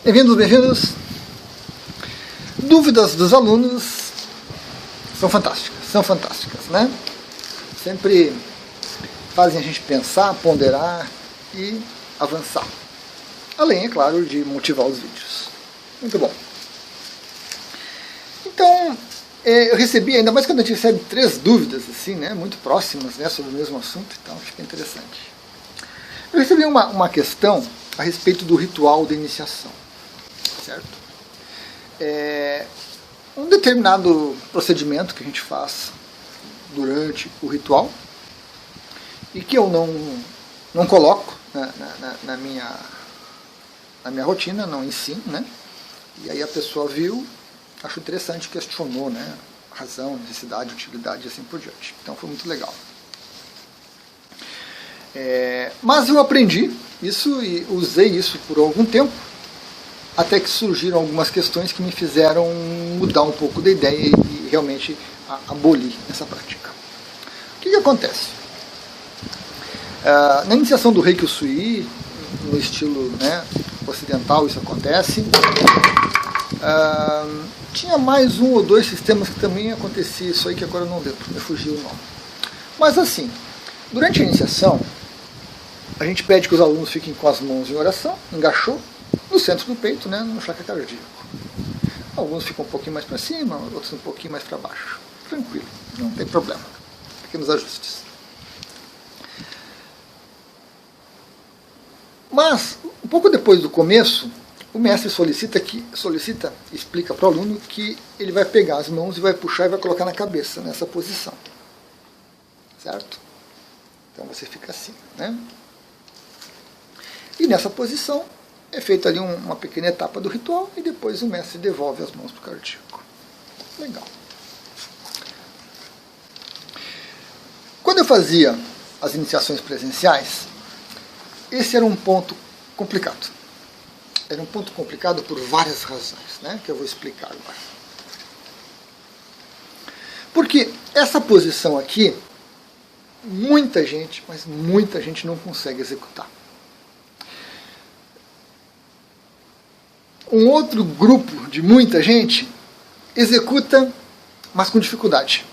Bem-vindos, bem-vindos. Dúvidas dos alunos são fantásticas, né? Sempre fazem a gente pensar, ponderar e avançar. Além, é claro, de motivar os vídeos. Muito bom. Então, eu recebi, ainda mais quando a gente recebe 3 dúvidas, assim, né, muito próximas, né, sobre o mesmo assunto, então fica interessante. Eu recebi uma questão a respeito do ritual de iniciação, certo? Um determinado procedimento que a gente faz durante o ritual e que eu não coloco na minha rotina, não ensino, né? E aí a pessoa viu, achou interessante, questionou, né? Razão, necessidade, utilidade e assim por diante. Então foi muito legal. Mas eu aprendi isso e usei isso por algum tempo, até que surgiram algumas questões que me fizeram mudar um pouco da ideia e realmente abolir essa prática. O que acontece? Na iniciação do Reiki Usui, no estilo, né, ocidental, isso acontece. Tinha mais 1 ou 2 sistemas que também acontecia isso aí, que agora eu não lembro, me fugiu o nome. Mas assim, durante a iniciação, a gente pede que os alunos fiquem com as mãos em oração, engaixou, no centro do peito, né, no chakra cardíaco. Alguns ficam um pouquinho mais para cima, outros um pouquinho mais para baixo. Tranquilo, não tem problema. Pequenos ajustes. Mas, um pouco depois do começo, o mestre solicita, explica para o aluno que ele vai pegar as mãos e vai puxar e vai colocar na cabeça, nessa posição. Certo? Então você fica assim, né? E nessa posição é feita ali uma pequena etapa do ritual e depois o mestre devolve as mãos para o cardíaco. Legal. Quando eu fazia as iniciações presenciais, esse era um ponto complicado. Era um ponto complicado por várias razões, né, que eu vou explicar agora. Porque essa posição aqui, muita gente, mas muita gente não consegue executar. Um outro grupo de muita gente executa, mas com dificuldade.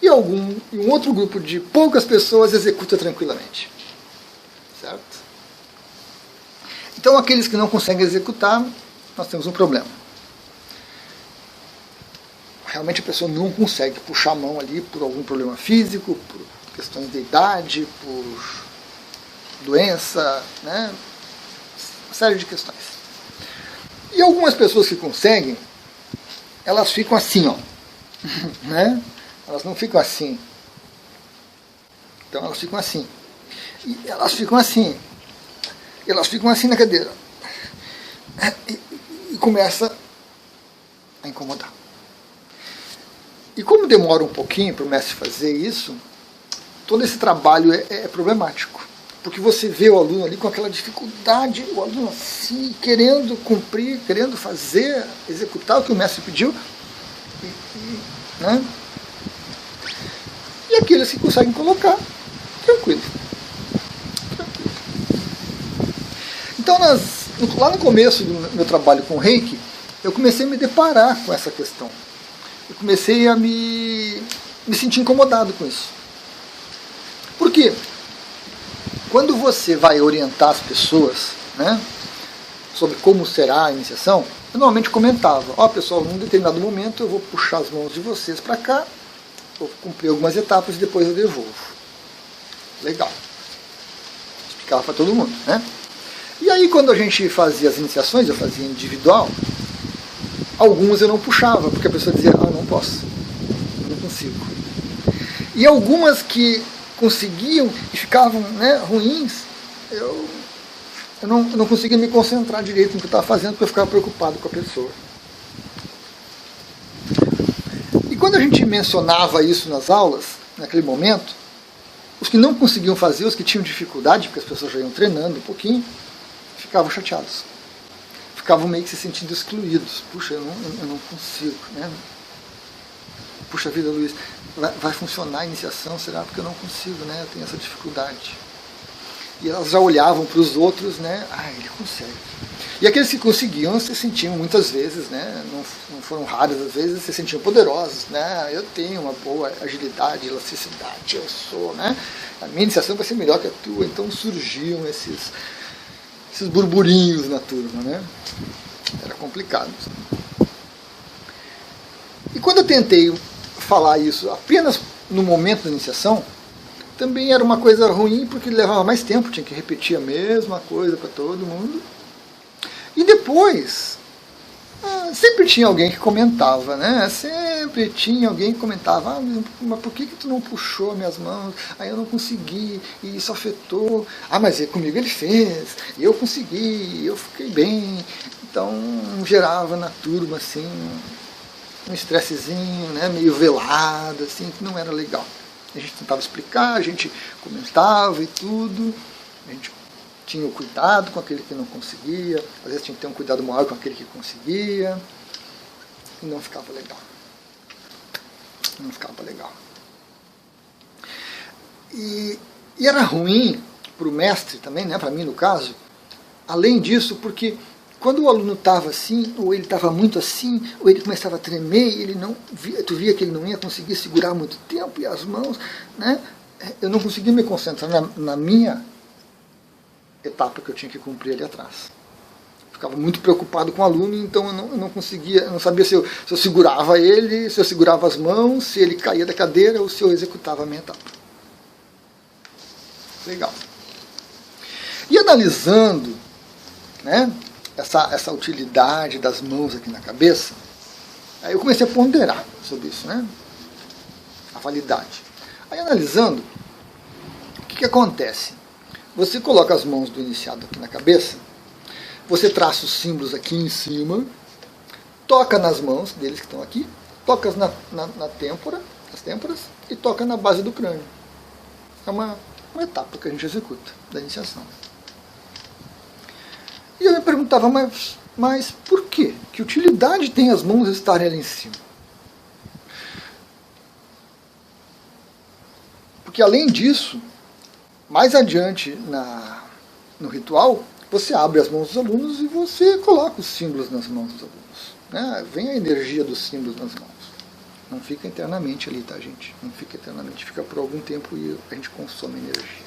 E um outro grupo de poucas pessoas executa tranquilamente. Certo? Então, aqueles que não conseguem executar, nós temos um problema. Realmente a pessoa não consegue puxar a mão ali por algum problema físico, por questões de idade, por doença, né? Uma série de questões. E algumas pessoas que conseguem, elas ficam assim, ó. Né? Elas não ficam assim. Então elas ficam assim. E elas ficam assim. Elas ficam assim na cadeira. E começa a incomodar. E como demora um pouquinho para o mestre fazer isso, todo esse trabalho é problemático. Porque você vê o aluno ali com aquela dificuldade, o aluno assim, querendo cumprir, querendo fazer, executar o que o mestre pediu. Né? E aqueles que conseguem colocar, tranquilo. Então, lá no começo do meu trabalho com Reiki, eu comecei a me deparar com essa questão. Eu comecei a me sentir incomodado com isso. Por quê? Quando você vai orientar as pessoas, né, sobre como será a iniciação, eu normalmente comentava, pessoal, num determinado momento eu vou puxar as mãos de vocês para cá, vou cumprir algumas etapas e depois eu devolvo. Legal. Explicava para todo mundo, né? E aí quando a gente fazia as iniciações, eu fazia individual, algumas eu não puxava, porque a pessoa dizia, não posso, não consigo. E algumas que conseguiam e ficavam, né, ruins, eu não conseguia me concentrar direito no que eu estava fazendo, porque eu ficava preocupado com a pessoa. E quando a gente mencionava isso nas aulas, naquele momento, os que não conseguiam fazer, os que tinham dificuldade, porque as pessoas já iam treinando um pouquinho, ficavam chateados. Ficavam meio que se sentindo excluídos. Puxa, eu não consigo, né? Puxa vida, Luiz, vai funcionar a iniciação? Será? Porque eu não consigo, né? Eu tenho essa dificuldade. E elas já olhavam para os outros, né? Ah, ele consegue. E aqueles que conseguiam se sentiam muitas vezes, né? Não foram raras às vezes, se sentiam poderosos, né? Eu tenho uma boa agilidade, elasticidade, eu sou, né? A minha iniciação vai ser melhor que a tua. Então surgiam esses burburinhos na turma, né? Era complicado. E quando eu tentei falar isso apenas no momento da iniciação, também era uma coisa ruim, porque levava mais tempo, tinha que repetir a mesma coisa para todo mundo. E depois, sempre tinha alguém que comentava, né? Sempre tinha alguém que comentava, mas por que tu não puxou minhas mãos? Aí eu não consegui, e isso afetou. Mas comigo ele fez, e eu consegui, eu fiquei bem. Então gerava na turma assim um estressezinho, né? Meio velado, assim, que não era legal. A gente tentava explicar, a gente comentava e tudo, a gente tinha o cuidado com aquele que não conseguia, às vezes tinha que ter um cuidado maior com aquele que conseguia, e não ficava legal. Não ficava legal. E era ruim para o mestre também, né, para mim no caso, além disso, porque quando o aluno estava assim, ou ele estava muito assim, ou ele começava a tremer, e ele não via, tu via que ele não ia conseguir segurar muito tempo, e as mãos, né, eu não conseguia me concentrar na minha etapa que eu tinha que cumprir ali atrás. Ficava muito preocupado com o aluno, então eu não conseguia, eu não sabia se eu segurava ele, se eu segurava as mãos, se ele caía da cadeira ou se eu executava a minha etapa. Legal. E analisando, né, essa utilidade das mãos aqui na cabeça, aí eu comecei a ponderar sobre isso, né, a validade. Aí analisando, o que acontece? Você coloca as mãos do iniciado aqui na cabeça, você traça os símbolos aqui em cima, toca nas mãos deles que estão aqui, toca na têmpora, as têmporas, e toca na base do crânio. É uma etapa que a gente executa da iniciação. E eu me perguntava, mas por quê? Que utilidade tem as mãos estarem ali em cima? Porque além disso, mais adiante no ritual, você abre as mãos dos alunos e você coloca os símbolos nas mãos dos alunos. Né? Vem a energia dos símbolos nas mãos. Não fica eternamente ali, tá, gente? Não fica eternamente, fica por algum tempo e a gente consome energia.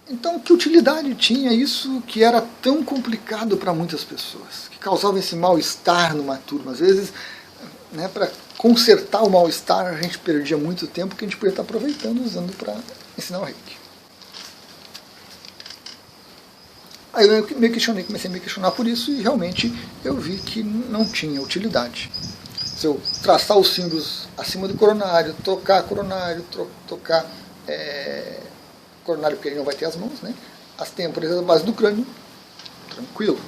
Então, que utilidade tinha isso que era tão complicado para muitas pessoas? Que causava esse mal-estar numa turma? Às vezes, né, para consertar o mal-estar, a gente perdia muito tempo que a gente podia estar aproveitando, usando para ensinar o Reiki. Aí eu comecei a me questionar por isso e realmente eu vi que não tinha utilidade. Se eu traçar os símbolos acima do coronário, tocar coronário, tocar coronário porque ele não vai ter as mãos, né? As têmporas da base do crânio, tranquilo.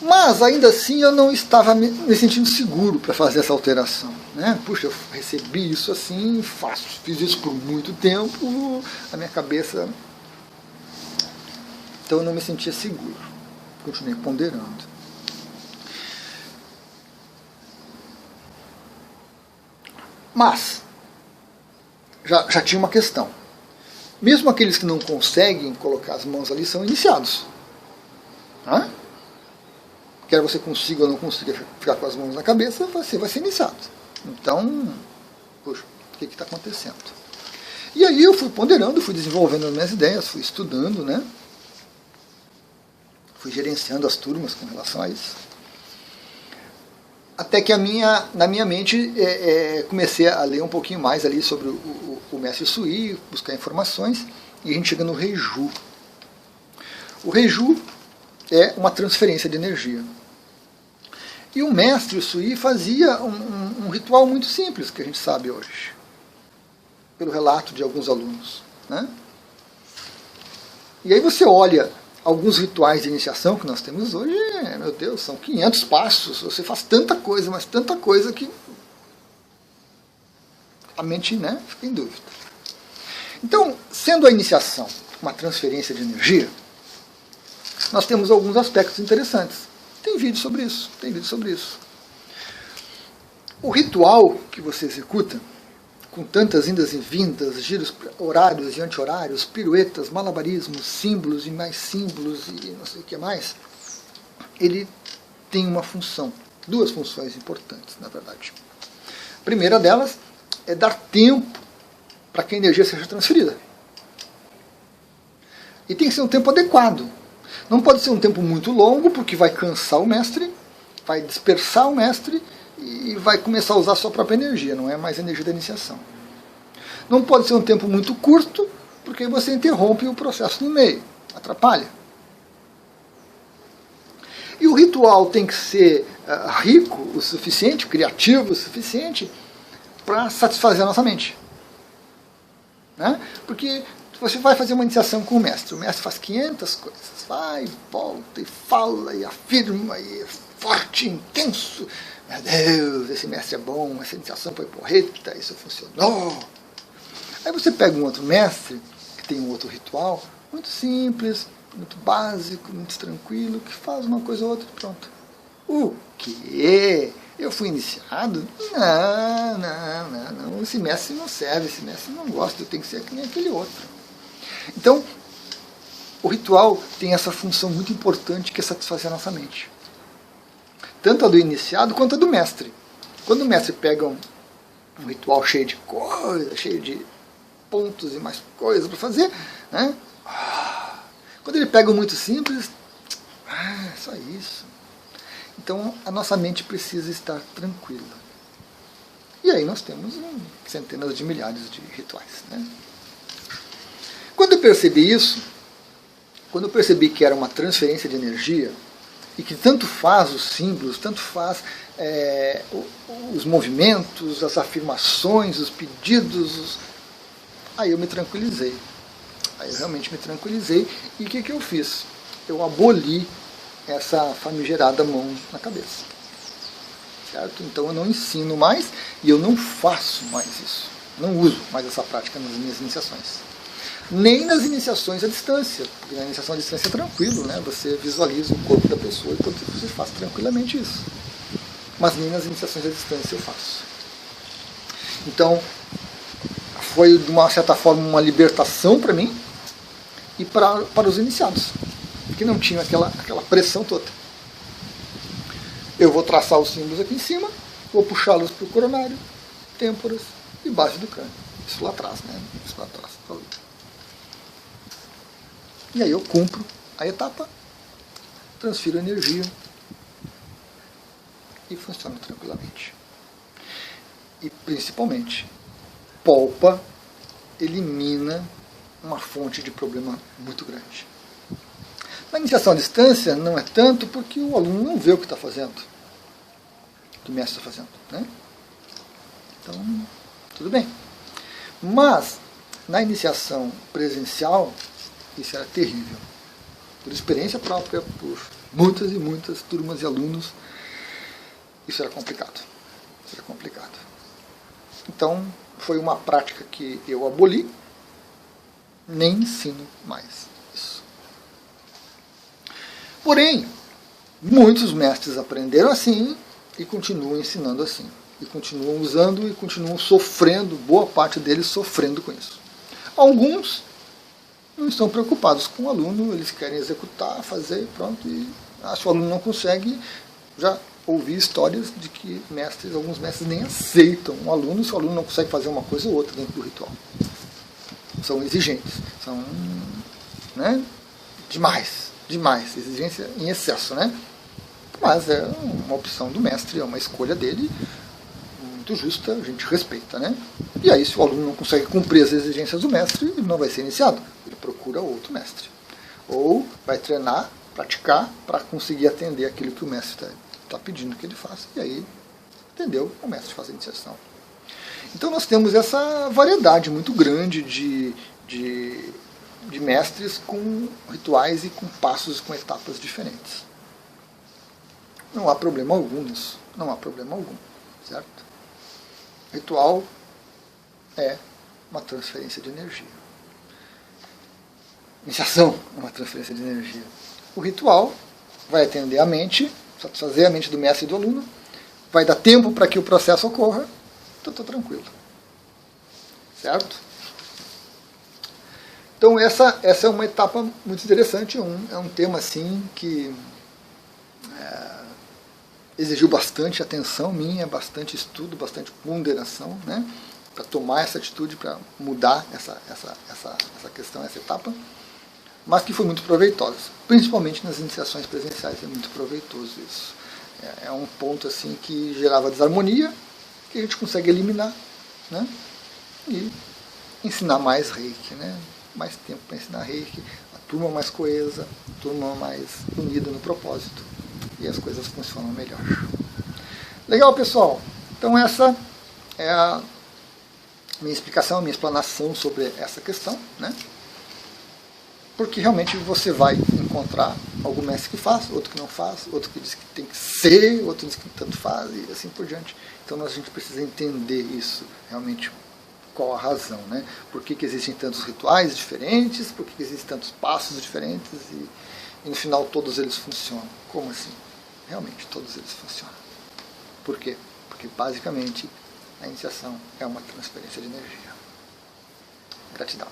Mas ainda assim eu não estava me sentindo seguro para fazer essa alteração, né? Puxa, eu recebi isso assim, fiz isso por muito tempo, a minha cabeça... Então eu não me sentia seguro. Continuei ponderando. Mas, já tinha uma questão. Mesmo aqueles que não conseguem colocar as mãos ali são iniciados. Né? Quer você consiga ou não consiga ficar com as mãos na cabeça, você vai ser iniciado. Então, puxa, o que está acontecendo? E aí eu fui ponderando, fui desenvolvendo as minhas ideias, fui estudando, né? Fui gerenciando as turmas com relação a isso. Até que na minha mente comecei a ler um pouquinho mais ali sobre o mestre Sui, buscar informações, e a gente chega no Reiju. O Reiju é uma transferência de energia. E o mestre Sui fazia um ritual muito simples, que a gente sabe hoje, pelo relato de alguns alunos. Né? E aí você olha alguns rituais de iniciação que nós temos hoje, meu Deus, são 500 passos, você faz tanta coisa, mas tanta coisa que a mente, né, fica em dúvida. Então, sendo a iniciação uma transferência de energia, nós temos alguns aspectos interessantes. Tem vídeo sobre isso, O ritual que você executa, com tantas indas e vindas, giros horários e anti-horários, piruetas, malabarismos, símbolos e mais símbolos e não sei o que mais, ele tem uma função, duas funções importantes, na verdade. A primeira delas é dar tempo para que a energia seja transferida. E tem que ser um tempo adequado. Não pode ser um tempo muito longo, porque vai cansar o mestre, vai dispersar o mestre e vai começar a usar a sua própria energia, não é mais a energia da iniciação. Não pode ser um tempo muito curto, porque aí você interrompe o processo no meio, atrapalha. E o ritual tem que ser rico o suficiente, criativo o suficiente, para satisfazer a nossa mente. Né? Porque você vai fazer uma iniciação com o mestre faz 500 coisas, vai, volta e fala e afirma e é forte, intenso. Meu Deus, esse mestre é bom, essa iniciação foi porreta, isso funcionou. Aí você pega um outro mestre, que tem um outro ritual, muito simples, muito básico, muito tranquilo, que faz uma coisa ou outra e pronto. O quê? Eu fui iniciado? Não, esse mestre não serve, esse mestre não gosta, eu tenho que ser que nem aquele outro. Então, o ritual tem essa função muito importante que é satisfazer a nossa mente. Tanto a do iniciado quanto a do mestre. Quando o mestre pega um ritual cheio de coisas, cheio de pontos e mais coisas para fazer, né? Quando ele pega um muito simples, só isso. Então a nossa mente precisa estar tranquila. E aí nós temos centenas de milhares de rituais. Né? Quando eu percebi isso, quando eu percebi que era uma transferência de energia, e que tanto faz os símbolos, tanto faz os movimentos, as afirmações, os pedidos, aí eu me tranquilizei. Aí eu realmente me tranquilizei. E o que eu fiz? Eu aboli essa famigerada mão na cabeça. Certo? Então eu não ensino mais e eu não faço mais isso. Não uso mais essa prática nas minhas iniciações. Nem nas iniciações à distância. Porque na iniciação à distância é tranquilo, né? Você visualiza o corpo da pessoa e você faz tranquilamente isso. Mas nem nas iniciações à distância eu faço. Então, foi de uma certa forma uma libertação para mim e para os iniciados, que não tinham aquela pressão toda. Eu vou traçar os símbolos aqui em cima, vou puxá-los para o coronário, têmporas e base do crânio. Isso lá atrás, né? Isso lá atrás. E aí eu cumpro a etapa, transfiro energia e funciona tranquilamente. E principalmente, poupa, elimina uma fonte de problema muito grande. Na iniciação à distância não é tanto porque o aluno não vê o que está fazendo, o que o mestre está fazendo. Né? Então, tudo bem. Mas, na iniciação presencial, isso era terrível. Por experiência própria, por muitas e muitas turmas e alunos, isso era complicado. Isso era complicado. Então, foi uma prática que eu aboli, nem ensino mais isso. Porém, muitos mestres aprenderam assim e continuam ensinando assim. E continuam usando e continuam sofrendo, boa parte deles sofrendo com isso. Alguns não estão preocupados com o aluno, eles querem executar, fazer e pronto. E se o aluno não consegue, já ouvi histórias de que alguns mestres nem aceitam um aluno se o aluno não consegue fazer uma coisa ou outra dentro do ritual. São exigentes, são demais, exigência em excesso, né? Mas é uma opção do mestre, é uma escolha dele, muito justa, a gente respeita, né? E aí, se o aluno não consegue cumprir as exigências do mestre, ele não vai ser iniciado, ele procura outro mestre. Ou vai treinar, praticar, para conseguir atender aquilo que o mestre está pedindo que ele faça, e aí, entendeu? O mestre faz a iniciação. Então nós temos essa variedade muito grande de mestres com rituais e com passos, com etapas diferentes. Não há problema algum nisso. Não há problema algum. Certo? Ritual é uma transferência de energia. Iniciação é uma transferência de energia. O ritual vai atender a mente, satisfazer a mente do mestre e do aluno, vai dar tempo para que o processo ocorra, então estou tranquilo. certo? Então essa é uma etapa muito interessante, é um tema assim que exigiu bastante atenção minha, bastante estudo, bastante ponderação, né, para tomar essa atitude, para mudar essa questão, essa etapa, mas que foi muito proveitosa, principalmente nas iniciações presenciais, é muito proveitoso isso. É um ponto assim que gerava desarmonia, que a gente consegue eliminar, né, e ensinar mais Reiki, né, mais tempo para ensinar Reiki, a turma mais coesa, a turma mais unida no propósito, e as coisas funcionam melhor. Legal, pessoal? Então essa é a minha explicação, a minha explanação sobre essa questão, né? Porque realmente você vai encontrar algum mestre que faz, outro que não faz, outro que diz que tem que ser, outro diz que tanto faz, e assim por diante. Então a gente precisa entender isso, realmente, qual a razão, né? Por que existem tantos rituais diferentes, por que existem tantos passos diferentes, e no final todos eles funcionam. Como assim? Realmente todos eles funcionam. Por quê? Porque basicamente a iniciação é uma transferência de energia. Gratidão.